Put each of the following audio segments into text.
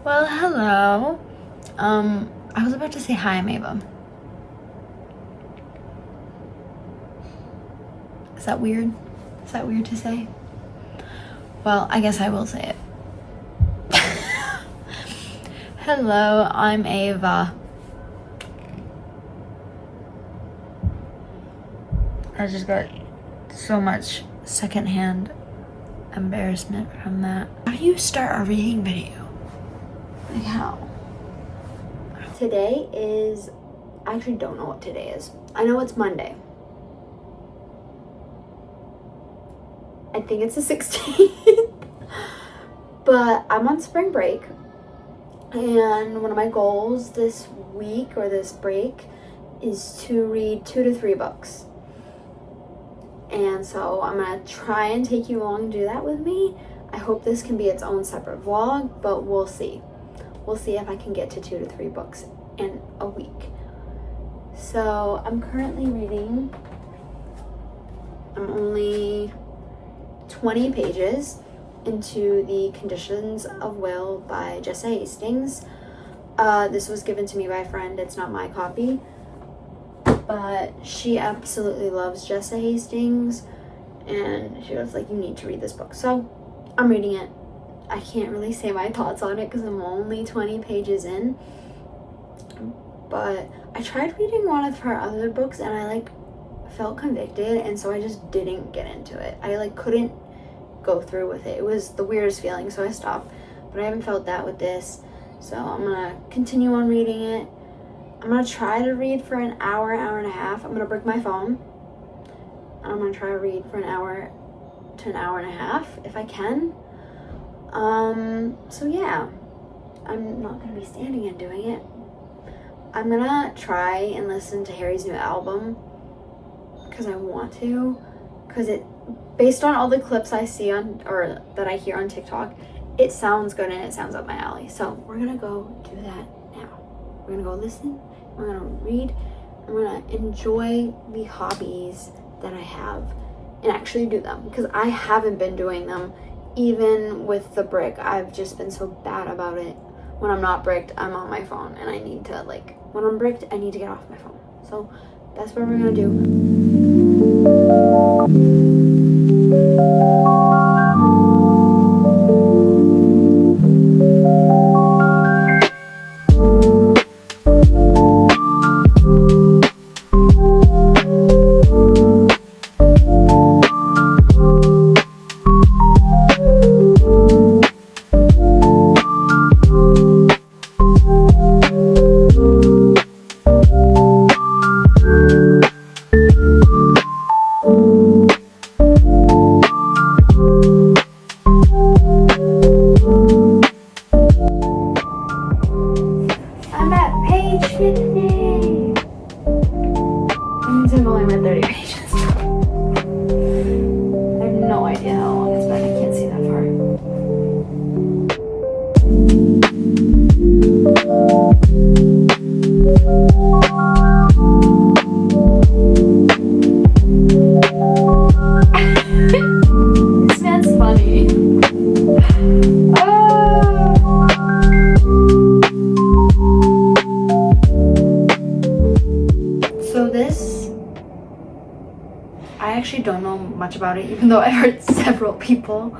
Well, hello. I was about to say hi, Mabel. Is that weird? Is that weird to say? Well, I guess I will say it. Hello, I'm Ava. I just got so much secondhand embarrassment from that. How do you start a reading video? Like how? Today is, I actually don't know what today is. I know it's Monday. I think it's the 16th. But I'm on spring break. And one of my goals this week or this break is to read 2 to 3 books. And so I'm gonna try and take you along and do that with me. I hope this can be its own separate vlog, but we'll see. We'll see if I can get to 2 to 3 books in a week. So I'm currently reading, I'm only 20 pages into The Conditions of Will by Jessa Hastings. This was given to me by a friend. It's not my copy, but she absolutely loves Jessa Hastings, and she was like, you need to read this book. So I'm reading it. I can't really say my thoughts on it because I'm only 20 pages in, but I tried reading one of her other books and I felt convicted, and so I just didn't get into it. I couldn't go through with it. It was the weirdest feeling, so I stopped. But I haven't felt that with this, so I'm gonna continue on reading it. I'm gonna try to read for an hour, hour and a half. I'm gonna break my phone, and I'm gonna try to read for an hour to an hour and a half if I can. So yeah, I'm not gonna be standing and doing it. I'm gonna try and listen to Harry's new album because I want to, because it, based on all the clips I see on, or that I hear on TikTok, it sounds good and it sounds up my alley. So we're gonna go do that now. We're gonna go listen, we're gonna read, and we're gonna enjoy the hobbies that I have and actually do them, because I haven't been doing them. Even with the brick, I've just been so bad about it. When I'm not bricked, I'm on my phone, and I need to, when I'm bricked, I need to get off my phone. So that's what we're gonna do. I'm at page 50. That means I've only read 30 pages. I have no idea how long it's been. I can't see that far. This man's funny. I actually don't know much about it, even though I've heard several people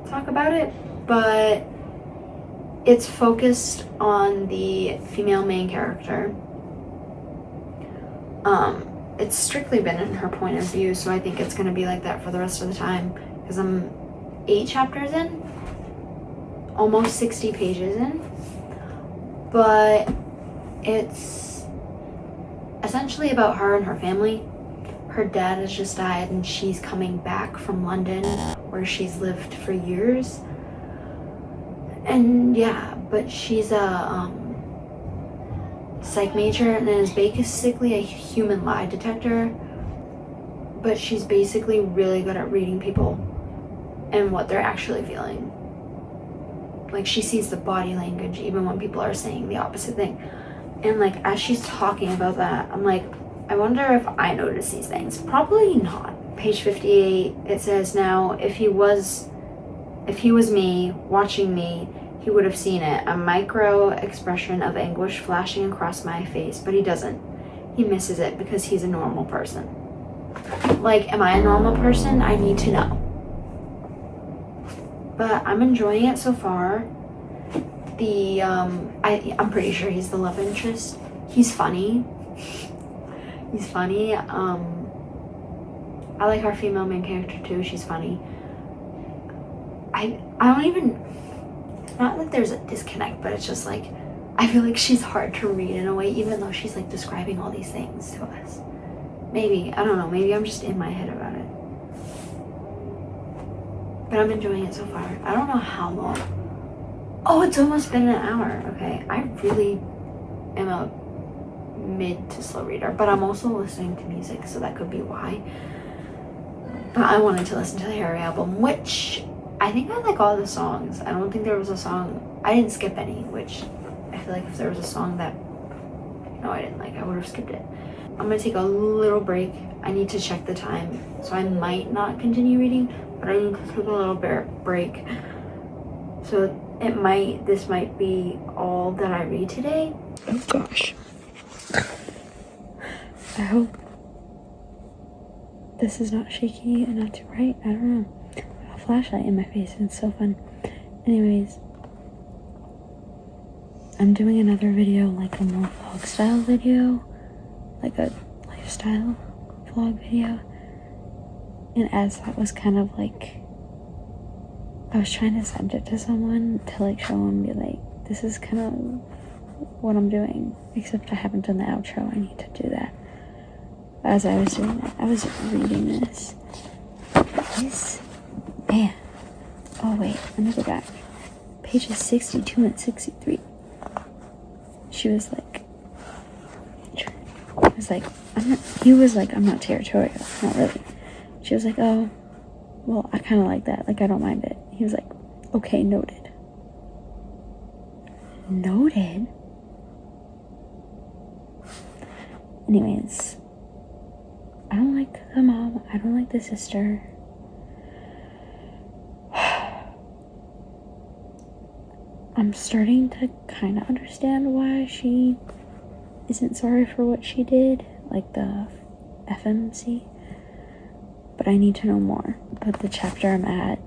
talk about it, but it's focused on the female main character. It's strictly been in her point of view, so I think it's going to be like that for the rest of the time, because I'm 8 chapters in, almost 60 pages in, but it's essentially about her and her family. Her dad has just died and she's coming back from London where she's lived for years. And yeah, but she's a psych major and is basically a human lie detector. But she's basically really good at reading people and what they're actually feeling. She sees the body language even when people are saying the opposite thing. And as she's talking about that, I'm like, I wonder if I notice these things. Probably not. Page 58, it says, now, if he was me, watching me, he would have seen it. A micro expression of anguish flashing across my face, but he doesn't. He misses it because he's a normal person. Like, am I a normal person? I need to know. But I'm enjoying it so far. I'm pretty sure he's the love interest. He's funny. He's funny. I like our female main character too. She's funny. I don't even, not that there's a disconnect, but it's just like, I feel like she's hard to read in a way, even though she's like describing all these things to us. Maybe, I don't know, maybe I'm just in my head about it. But I'm enjoying it so far. I don't know how long. Oh, it's almost been an hour. Okay, I really am a mid to slow reader, but I'm also listening to music, so that could be why. But I wanted to listen to the Harry album, which I think I like all the songs. I don't think there was a song, I didn't skip any, which I feel like if there was a song that no I didn't like, I would have skipped it. I'm gonna take a little break. I need to check the time, so I might not continue reading, but I need to take a little break. So this might be all that I read today. Oh gosh. I hope this is not shaky and not too bright. I don't know. A flashlight in my face and it's so fun. Anyways, I'm doing another video, like a more vlog style video, like a lifestyle vlog video. And as that was kind of like, I was trying to send it to someone to like show them, be like, this is kind of what I'm doing, except I haven't done the outro. I need to do that. As I was doing that, I was reading this. This, man. Oh wait, let me go back. Pages 62 and 63. He was like, I'm not territorial. Not really. She was like, oh, well, I kind of like that. Like, I don't mind it. He was like, okay, noted. Noted? Anyways, I don't like the mom. I don't like the sister. I'm starting to kind of understand why she isn't sorry for what she did, like the FMC. But I need to know more. But the chapter I'm at,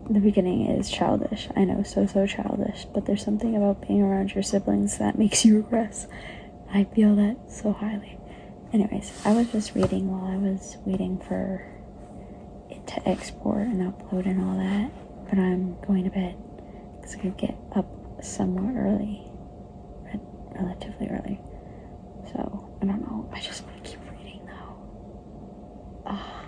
the beginning is childish. I know, so childish. But there's something about being around your siblings that makes you regress. I feel that so highly. Anyways, I was just reading while I was waiting for it to export and upload and all that. But I'm going to bed because I could get up somewhat early. Relatively early. So, I don't know. I just want to keep reading though. Ah.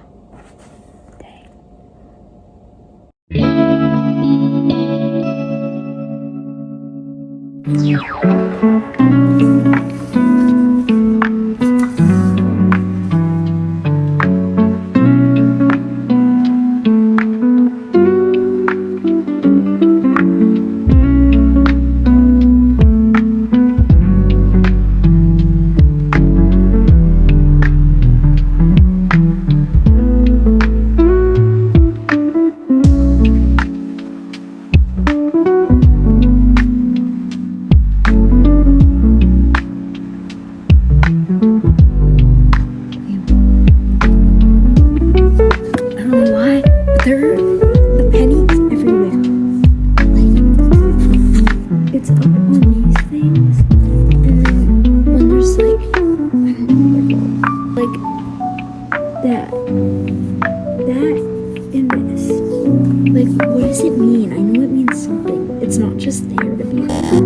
What does it mean? I know it means something. It's not just there to be there.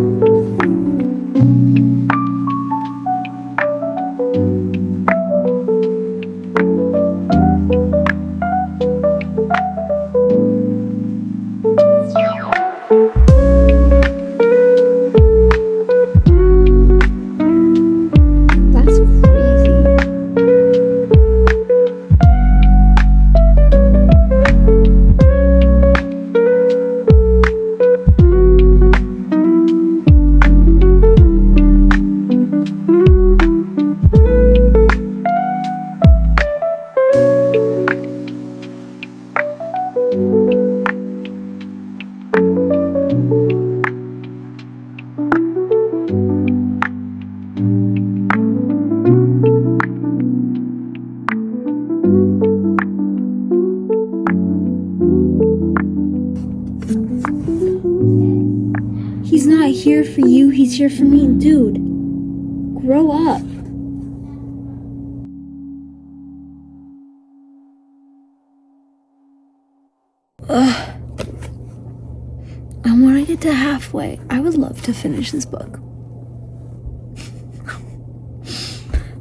He's not here for you, he's here for me. Dude, grow up. Ugh. And when I get to halfway, I would love to finish this book.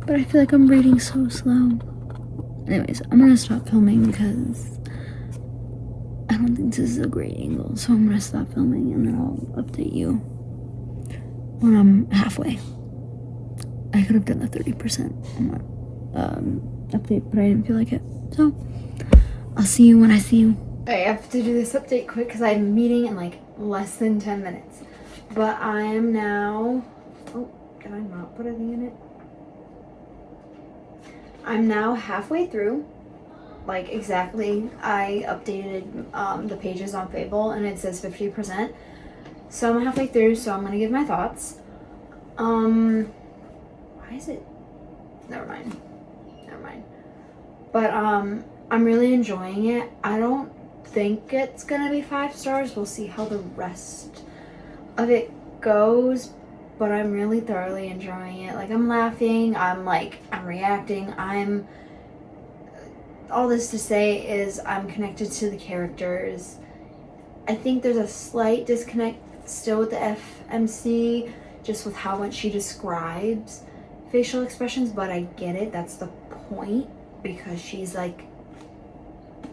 But I feel like I'm reading so slow. Anyways, I'm gonna stop filming because I don't think this is a great angle. So I'm gonna stop filming and then I'll update you when I'm halfway. I could have done a 30% update, but I didn't feel like it. So I'll see you when I see you. I have to do this update quick because I have a meeting in like less than 10 minutes. But I am now... Oh, can I not put anything in it? I'm now halfway through. Like exactly. I updated the pages on Fable and it says 50%. So I'm halfway through, so I'm going to give my thoughts. Why is it... Never mind. But I'm really enjoying it. I don't think it's gonna be 5 stars. We'll see how the rest of it goes, but I'm really thoroughly enjoying it. Like, I'm laughing, I'm reacting, all this to say is I'm connected to the characters. I think there's a slight disconnect still with the FMC, just with how much she describes facial expressions, but I get it, that's the point, because she's like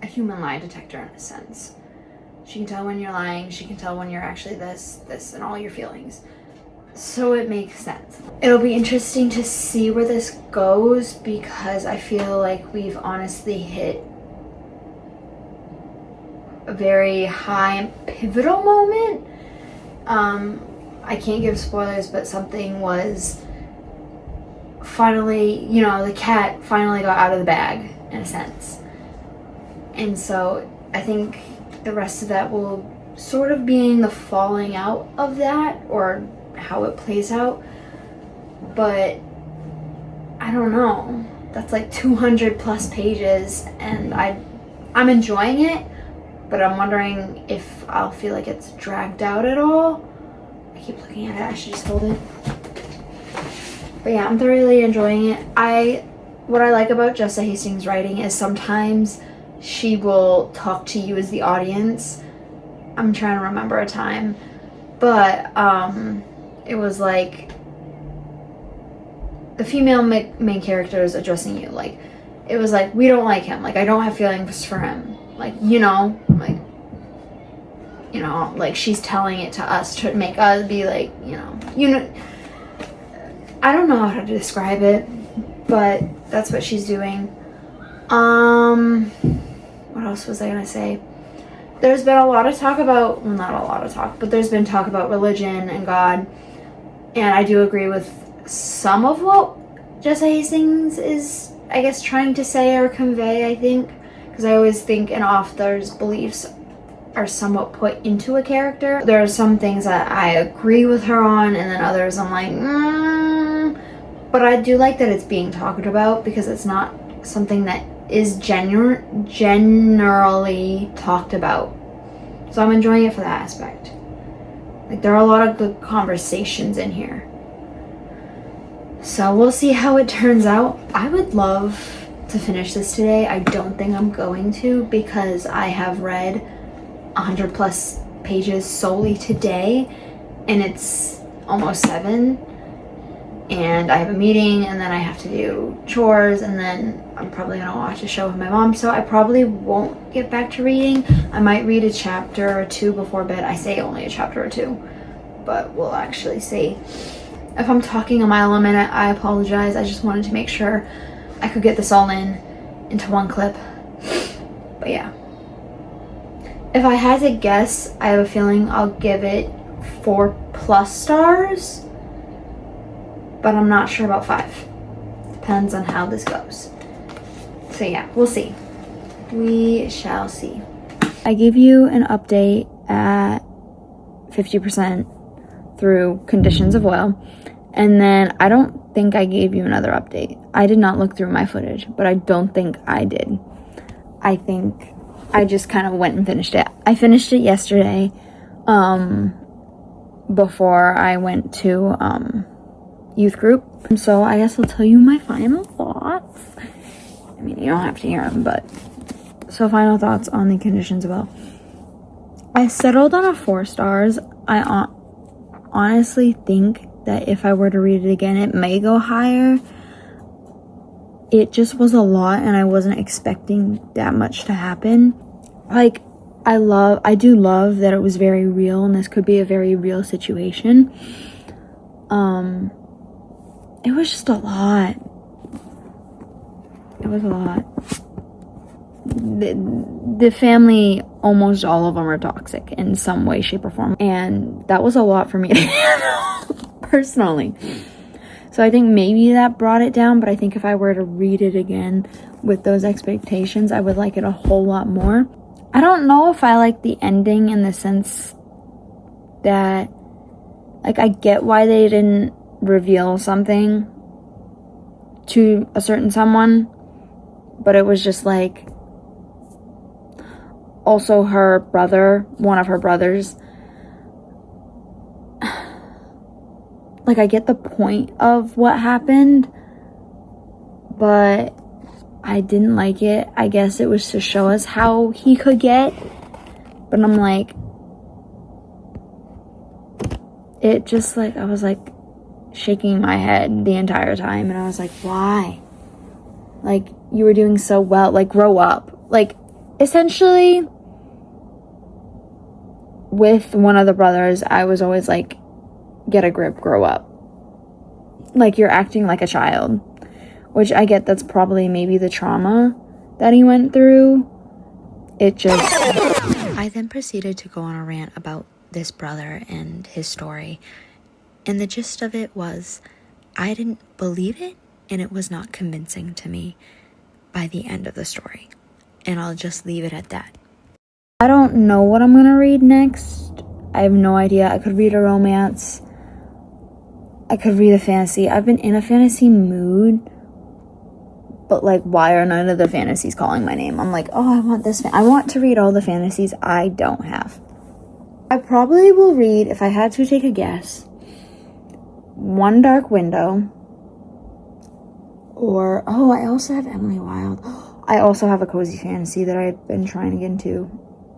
a human lie detector in a sense. She can tell when you're lying, she can tell when you're actually this, and all your feelings. So it makes sense. It'll be interesting to see where this goes because I feel like we've honestly hit a very high pivotal moment. I can't give spoilers, but something was finally, the cat finally got out of the bag in a sense. And so I think the rest of that will sort of be the falling out of that or how it plays out. But I don't know. That's like 200 plus pages and I'm enjoying it, but I'm wondering if I'll feel like it's dragged out at all. I keep looking at it. I should just hold it. But yeah, I'm thoroughly enjoying it. What I like about Jessa Hastings' writing is sometimes she will talk to you as the audience. I'm trying to remember a time, but it was like the female main character is addressing you. Like, it was like, we don't like him. Like, I don't have feelings for him. Like, like she's telling it to us to make us be like, I don't know how to describe it, but that's what she's doing. What else was I gonna say? There's been a lot of talk about, well, not a lot of talk, but there's been talk about religion and God, and I do agree with some of what Jessa Hastings is, I guess, trying to say or convey, I think, because I always think an author's beliefs are somewhat put into a character. There are some things that I agree with her on, and then others I'm like, but I do like that it's being talked about because it's not something that is generally talked about. So I'm enjoying it for that aspect. Like, there are a lot of good conversations in here. So we'll see how it turns out. I would love to finish this today. I don't think I'm going to because I have read 100 plus pages solely today and it's almost 7. And I have a meeting and then I have to do chores and then I'm probably gonna watch a show with my mom, so I probably won't get back to reading. I might read a chapter or 2 before bed. I say only a chapter or 2, but we'll actually see. If I'm talking a mile a minute, I apologize. I just wanted to make sure I could get this all into one clip. But yeah. If I had to guess, I have a feeling I'll give it 4+ stars. But I'm not sure about 5. Depends on how this goes. So yeah, we'll see. We shall see. I gave you an update at 50% through Conditions of Oil. And then I don't think I gave you another update. I did not look through my footage, but I don't think I did. I think I just kind of went and finished it. I finished it yesterday. before I went to youth group. So I guess I'll tell you my final thoughts. I mean, you don't have to hear them, but so final thoughts on the conditions of will. I settled on a 4 stars. I honestly think that if I were to read it again, it may go higher. It just was a lot, and I wasn't expecting that much to happen. Like, I do love that it was very real, and this could be a very real situation. It was just a lot. It was a lot. The family, almost all of them are toxic in some way, shape, or form. And that was a lot for me to handle, personally. So I think maybe that brought it down, but I think if I were to read it again with those expectations, I would like it a whole lot more. I don't know if I like the ending in the sense that, like, I get why they didn't reveal something to a certain someone, but it was just like, also her brother, one of her brothers, like, I get the point of what happened, but I didn't like it. I guess it was to show us how he could get, but I'm like, it just, like, I was like shaking my head the entire time, and I was like, why? Like, you were doing so well, like, grow up. Like, essentially, with one of the brothers, I was always like, get a grip, grow up. Like, you're acting like a child, which I get that's probably maybe the trauma that he went through. It just... I then proceeded to go on a rant about this brother and his story. And the gist of it was, I didn't believe it, and it was not convincing to me by the end of the story. And I'll just leave it at that. I don't know what I'm gonna read next. I have no idea. I could read a romance. I could read a fantasy. I've been in a fantasy mood, but, like, why are none of the fantasies calling my name? I'm like, oh, I want this. I want to read all the fantasies I don't have. I probably will read, if I had to take a guess, One Dark Window, or, oh, I also have Emily Wilde. I also have a cozy fantasy that I've been trying to get into,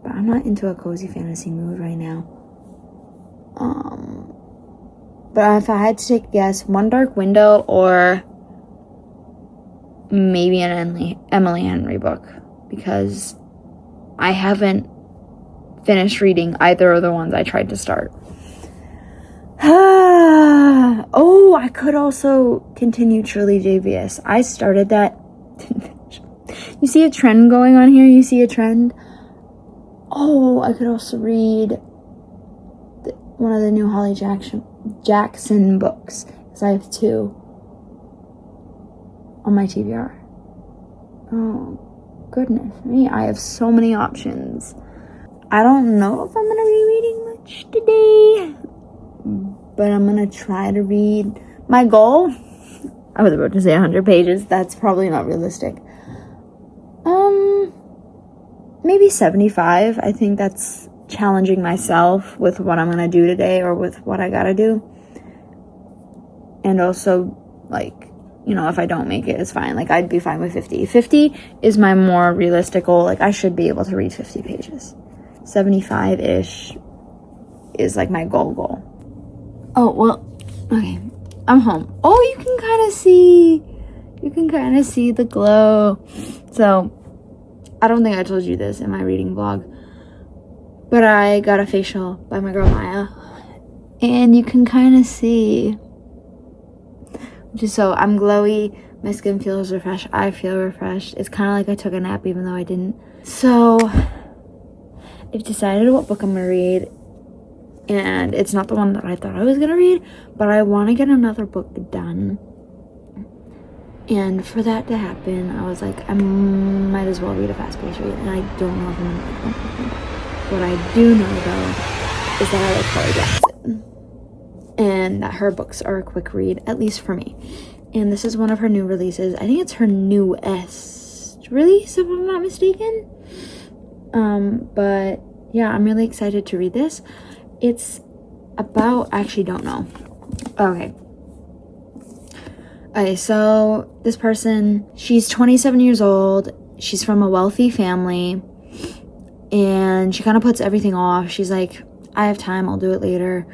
but I'm not into a cozy fantasy mood right now. But if I had to take a guess, One Dark Window, or maybe an Emily Henry book, because I haven't finished reading either of the ones I tried to start. Oh, I could also continue Truly Devious. I started that. You see a trend going on here? You see a trend? Oh, I could also read one of the new Holly Jackson books, because I have 2 on my TBR. Oh, goodness me. I have so many options. I don't know if I'm going to be reading much today, but I'm going to try to read. My goal, I was about to say 100 pages. That's probably not realistic. Maybe 75. I think that's challenging myself with what I'm going to do today, or with what I got to do. And also, like, you know, if I don't make it, it's fine. Like, I'd be fine with 50. 50 is my more realistic goal. Like, I should be able to read 50 pages. 75-ish is, like, my goal. Oh, well, okay. I'm home. Oh, you can kind of see the glow. So, I don't think I told you this in my reading vlog, but I got a facial by my girl Maya, and you can kind of see, just so I'm glowy, my skin feels refreshed, I feel refreshed. It's kind of like I took a nap even though I didn't. So I've decided what book I'm gonna read, and it's not the one that I thought I was gonna read, but I want to get another book done. And for that to happen, I was like, I might as well read a fast-paced read, and I don't know if I'm gonna like one. What I do know, though, is that I like Holly Jackson, and that her books are a quick read, at least for me. And this is one of her new releases. I think it's her newest release, if I'm not mistaken. But yeah, I'm really excited to read this. It's actually don't know. Okay. Okay, so this person, she's 27 years old. She's from a wealthy family. And she kind of puts everything off. She's like, I have time, I'll do it later.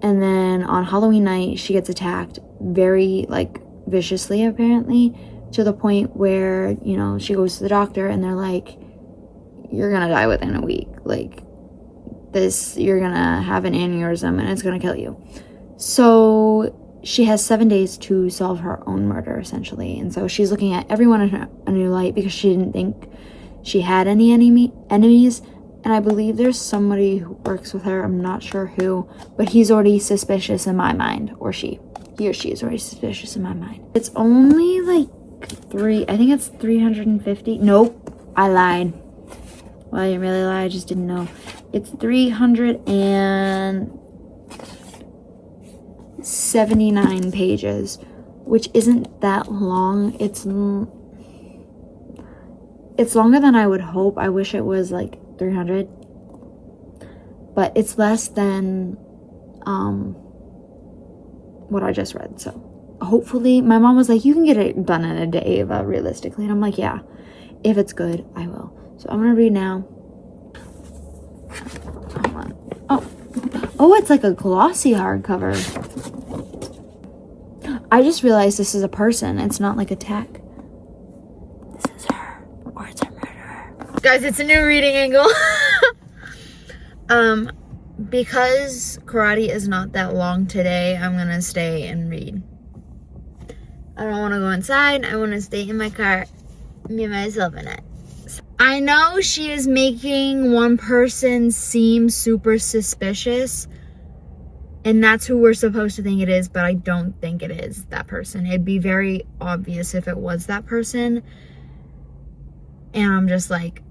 And then on Halloween night, she gets attacked very, like, viciously, apparently, to the point where, you know, she goes to the doctor and they're like, you're gonna die within a week. Like, you're gonna have an aneurysm and it's gonna kill you. So she has 7 days to solve her own murder, essentially. And so she's looking at everyone in a new light because she didn't think she had any enemies. And I believe there's somebody who works with her. I'm not sure who, but he's already suspicious in my mind. Or he or she is already suspicious in my mind. It's only like I think it's 350. Nope, I lied. Well, I didn't really lie, I just didn't know. It's 379 pages, which isn't that long. It's longer than I would hope. I wish it was like 300, but it's less than what I just read. So hopefully, my mom was like, you can get it done in a day, Ava, realistically. And I'm like, yeah, if it's good, I will. So I'm gonna read now. Hold on. Oh, it's like a glossy hardcover. I just realized this is a person. It's not like a tech. This is her, or it's her murderer. Guys, it's a new reading angle. Because karate is not that long today, I'm gonna stay and read. I don't want to go inside. I want to stay in my car, me and myself in it. I know she is making one person seem super suspicious, and that's who we're supposed to think it is, but I don't think it is that person. It'd be very obvious if it was that person. And I'm just like,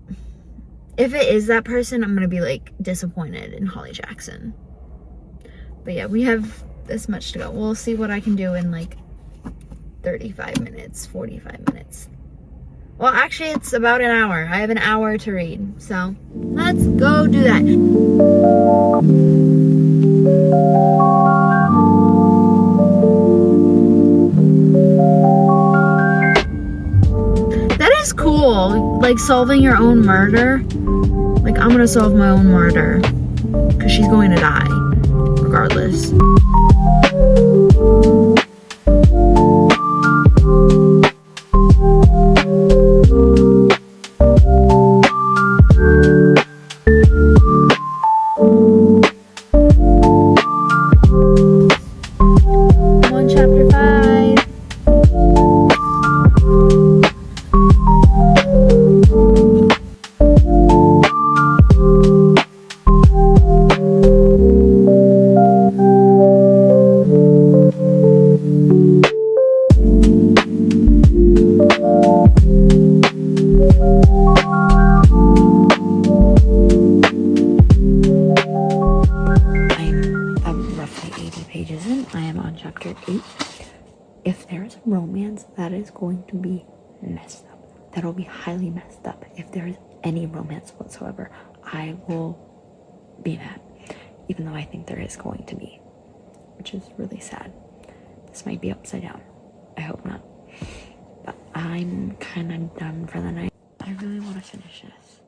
if it is that person, I'm gonna be like disappointed in Holly Jackson. But yeah, we have this much to go. We'll see what I can do in like 35 minutes, 45 minutes. Well, actually, it's about an hour. I have an hour to read. So let's go do that. That is cool. Like solving your own murder. Like, I'm gonna solve my own murder. Because she's going to die. Regardless. If there's romance, that is going to be messed up. That'll be highly messed up. If there is any romance whatsoever, I will be mad. Even though I think there is going to be. Which is really sad. This might be upside down. I hope not. But I'm kind of done for the night. I really want to finish this.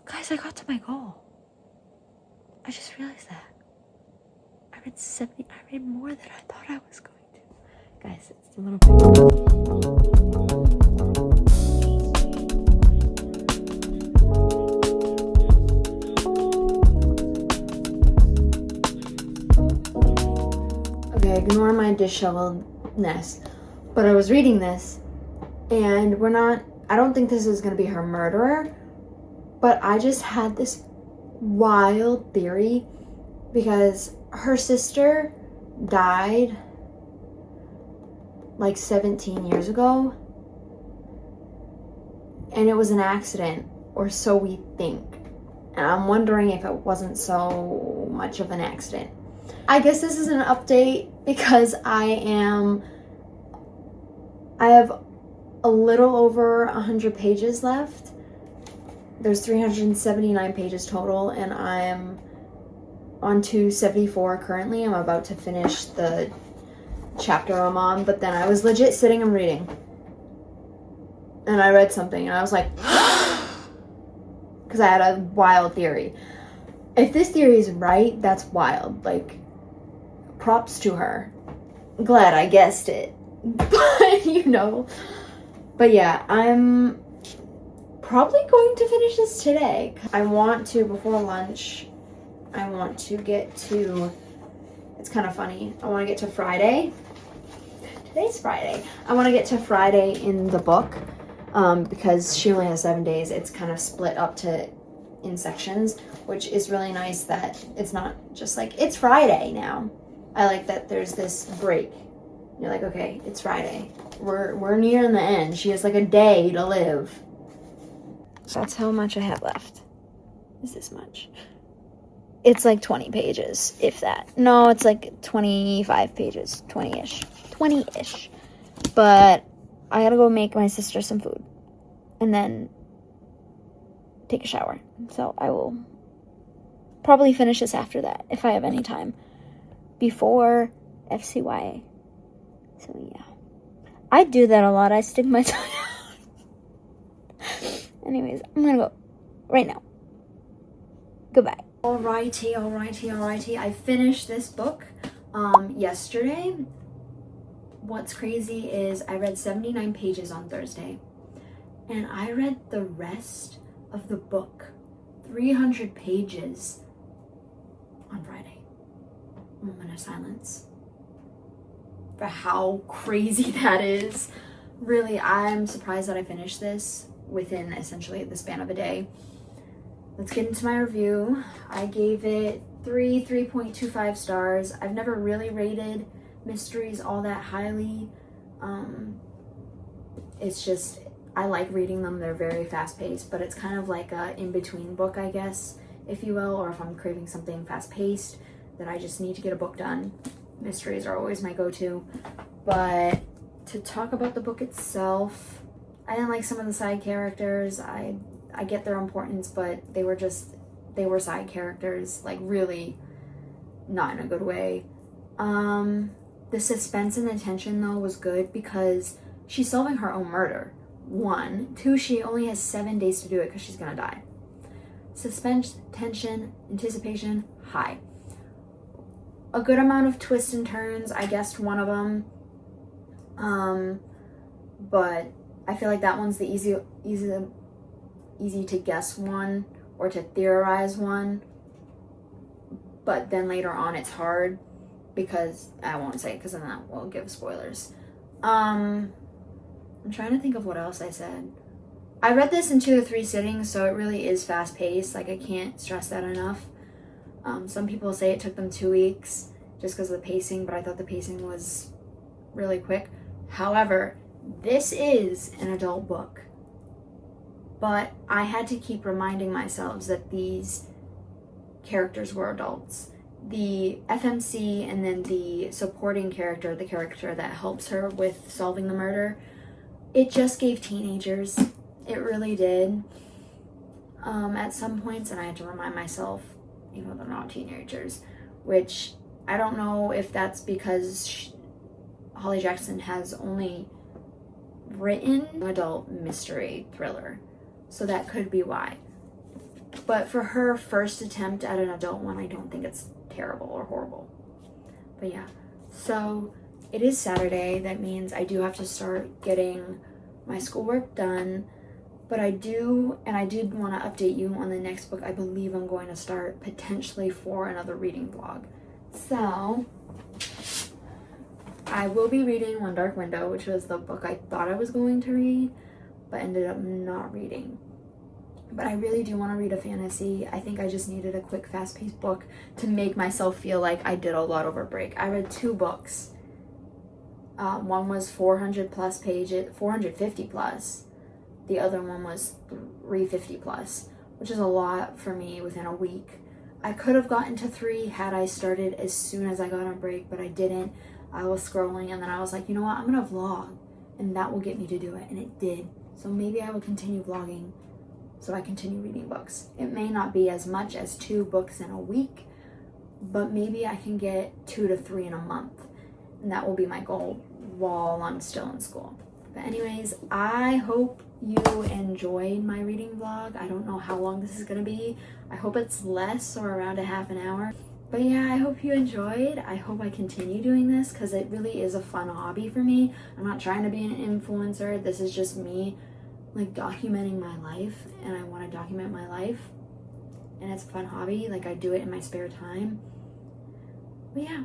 Guys, I got to my goal. I just realized that. I read more than I thought I was going to. Guys, it's a little bit. Okay, ignore my disheveledness. But I was reading this, and I don't think this is going to be her murderer, but I just had this wild theory because her sister died like 17 years ago, and it was an accident, or so we think. And I'm wondering if it wasn't so much of an accident. I guess this is an update because I have a little over 100 pages left. There's 379 pages total, and I am on 274 currently. I'm about to finish the chapter I'm on, but then I was legit sitting and reading. And I read something and I was like, because I had a wild theory. If this theory is right, that's wild. Like, props to her. Glad I guessed it. But, you know. But yeah, I'm probably going to finish this today. I want to, before lunch, I want to get to, it's kind of funny, I want to get to Friday. Today's Friday. I want to get to Friday in the book because she only has 7 days. It's kind of split up in sections, which is really nice that it's not just like, it's Friday now. I like that there's this break. You're like, okay, it's Friday. We're nearing the end. She has like a day to live. That's how much I have left. Is this much? It's like 20 pages, if that. No, it's like 25 pages. 20-ish. 20-ish. But I gotta go make my sister some food. And then take a shower. So I will probably finish this after that, if I have any time. Before FCYA. So yeah. I do that a lot. I stick my tongue out. Anyways, I'm gonna go right now. Goodbye. Alrighty. I finished this book yesterday. What's crazy is I read 79 pages on Thursday. And I read the rest of the book, 300 pages, on Friday. Moment of silence. For how crazy that is. Really, I'm surprised that I finished this within essentially the span of a day. Let's get into my review. I gave it 3.25 stars. I've never really rated mysteries all that highly. It's just, I like reading them. They're very fast-paced, but it's kind of like a in-between book, I guess, if you will, or if I'm craving something fast-paced that I just need to get a book done. Mysteries are always my go-to. But to talk about the book itself, I didn't like some of the side characters. I get their importance, but they were side characters, like really not in a good way. The suspense and the tension though was good because she's solving her own murder. 1, 2, she only has 7 days to do it because she's gonna die. Suspense, tension, anticipation, high. A good amount of twists and turns. I guessed one of them. But I feel like that one's the easy to guess one or to theorize one. But then later on it's hard because I won't say it because then that will give spoilers. I'm trying to think of what else I said. I read this in 2 or 3 sittings, so it really is fast paced. Like, I can't stress that enough. Some people say it took them 2 weeks just because of the pacing, but I thought the pacing was really quick. However, this is an adult book. But I had to keep reminding myself that these characters were adults. The FMC and then the supporting character, the character that helps her with solving the murder, it just gave teenagers. It really did. At some points, and I had to remind myself, they're not teenagers, which I don't know if that's because Holly Jackson has only written adult mystery thriller. So that could be why. But for her first attempt at an adult one, I don't think it's terrible or horrible. But yeah, so it is Saturday. That means I do have to start getting my schoolwork done. But I did want to update you on the next book I believe I'm going to start potentially for another reading vlog. So I will be reading One Dark Window, which was the book I thought I was going to read, but ended up not reading. But I really do want to read a fantasy. I think I just needed a quick, fast-paced book to make myself feel like I did a lot over break. I read 2 books. One was 400 plus pages, 450 plus. The other one was 350 plus, which is a lot for me within a week. I could have gotten to 3 had I started as soon as I got on break, but I didn't. I was scrolling and then I was like, you know what, I'm gonna vlog and that will get me to do it, and it did. So maybe I will continue vlogging so I continue reading books. It may not be as much as 2 books in a week, but maybe I can get 2 to 3 in a month. And that will be my goal while I'm still in school. But anyways, I hope you enjoyed my reading vlog. I don't know how long this is gonna be. I hope it's less or around a half an hour. But yeah, I hope you enjoyed. I hope I continue doing this because it really is a fun hobby for me. I'm not trying to be an influencer. This is just me like documenting my life, and I want to document my life. And it's a fun hobby. Like I do it in my spare time. But yeah,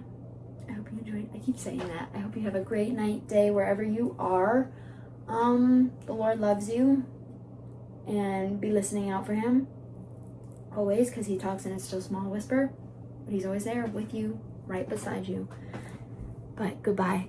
I hope you enjoyed. I keep saying that. I hope you have a great night, day, wherever you are. The Lord loves you, and be listening out for him always, because he talks in a still small whisper, but he's always there with you, right beside you. But goodbye.